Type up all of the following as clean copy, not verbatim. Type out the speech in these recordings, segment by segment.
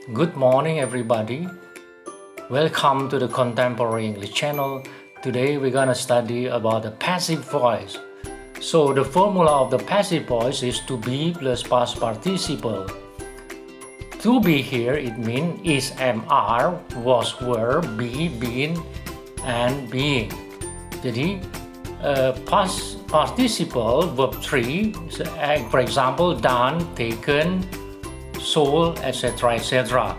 Good morning, everybody. Welcome to the Contemporary English channel. Today we're gonna study about the passive voice. So the formula of the passive voice is to be plus past participle. To be here it means is, am, are, was, were, be, been, and being. Jadi past participle verb 3, for example, done, taken, sold, etc. etc.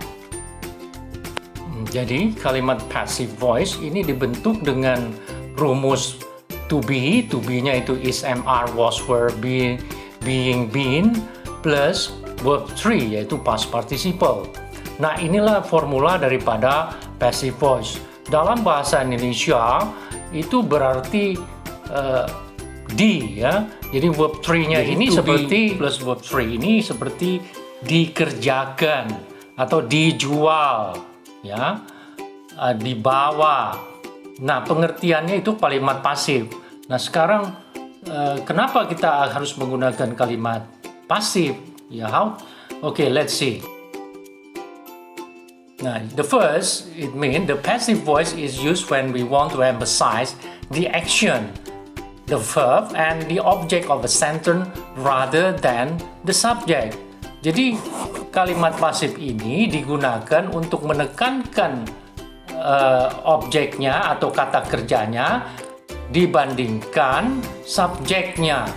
Jadi kalimat passive voice ini dibentuk dengan rumus to be-nya itu is, am, are, was, were, be, being, been, plus verb 3 yaitu past participle. Nah, inilah formula daripada passive voice. Dalam bahasa Indonesia itu berarti di, ya. Jadi verb 3-nya ini seperti plus verb 3 ini seperti dikerjakan atau dijual, ya, dibawa. Nah, pengertiannya itu kalimat pasif. Nah, sekarang kenapa kita harus menggunakan kalimat pasif? Ya, how? Okay, let's see. Now, the first, it means the passive voice is used when we want to emphasize the action, the verb, and the object of a sentence rather than the subject. Jadi, kalimat pasif ini digunakan untuk menekankan objeknya atau kata kerjanya dibandingkan subjeknya.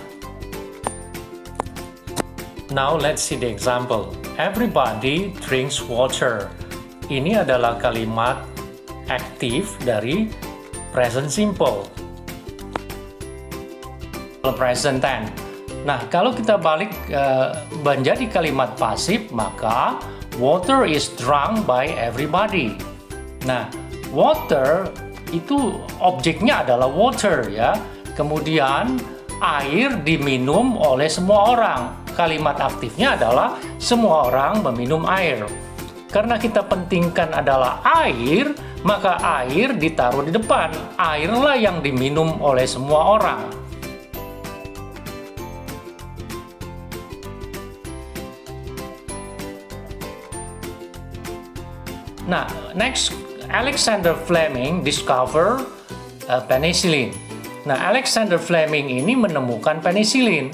Now, let's see the example. Everybody drinks water. Ini adalah kalimat aktif dari present simple. Present tense. Nah, kalau kita balik menjadi kalimat pasif, maka water is drunk by everybody. Nah, water itu objeknya adalah water, ya. Kemudian air diminum oleh semua orang. Kalimat aktifnya adalah semua orang meminum air. Karena kita pentingkan adalah air, maka air ditaruh di depan. Airlah yang diminum oleh semua orang. Nah, next, Alexander Fleming discover penicillin. Nah, Alexander Fleming ini menemukan penicillin.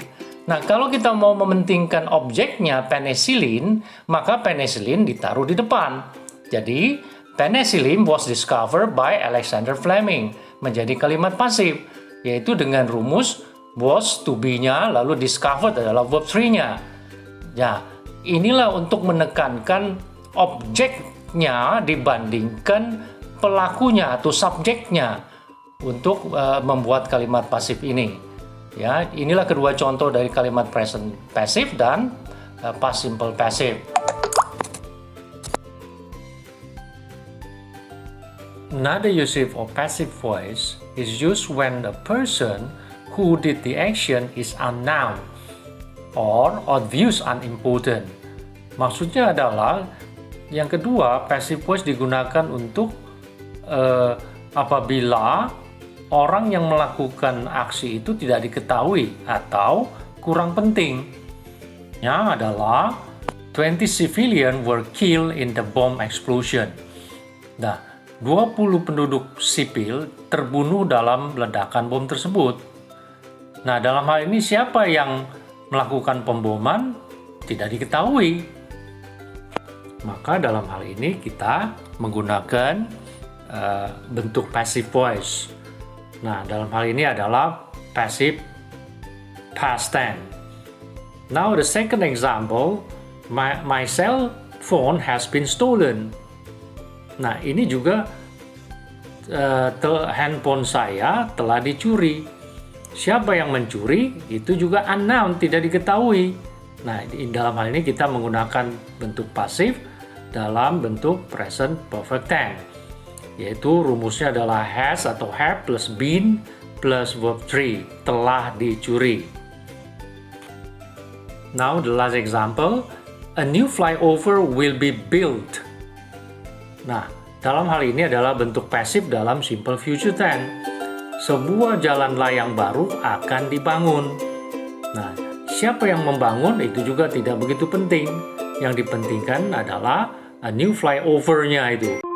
Nah, kalau kita mau mementingkan objeknya penicillin, maka penicillin ditaruh di depan. Jadi, penicillin was discovered by Alexander Fleming menjadi kalimat pasif, yaitu dengan rumus was to be-nya lalu discovered adalah verb 3-nya. Ya, inilah untuk menekankan objeknya dibandingkan pelakunya atau subjeknya untuk membuat kalimat pasif ini. Ya, inilah kedua contoh dari kalimat present passive dan past simple passive. Another usage of passive voice is used when the person who did the action is unknown or views unimportant. Maksudnya adalah yang kedua, passive voice digunakan untuk apabila orang yang melakukan aksi itu tidak diketahui atau kurang penting. Yang adalah 20 civilians were killed in the bomb explosion. Nah, 20 penduduk sipil terbunuh dalam ledakan bom tersebut. Nah, dalam hal ini siapa yang melakukan pemboman tidak diketahui. Maka dalam hal ini kita menggunakan bentuk passive voice. Nah, dalam hal ini adalah passive past tense. Now, the second example, my cell phone has been stolen. Nah, ini juga handphone saya telah dicuri. Siapa yang mencuri? Itu juga unknown, tidak diketahui. Nah, dalam hal ini kita menggunakan bentuk pasif dalam bentuk present perfect tense. Yaitu rumusnya adalah has atau have plus been plus verb 3, telah dicuri. Now the last example, a new flyover will be built. Nah, dalam hal ini adalah bentuk pasif dalam simple future tense. Sebuah jalan layang baru akan dibangun. Nah, siapa yang membangun itu juga tidak begitu penting. Yang dipentingkan adalah new flyover-nya itu.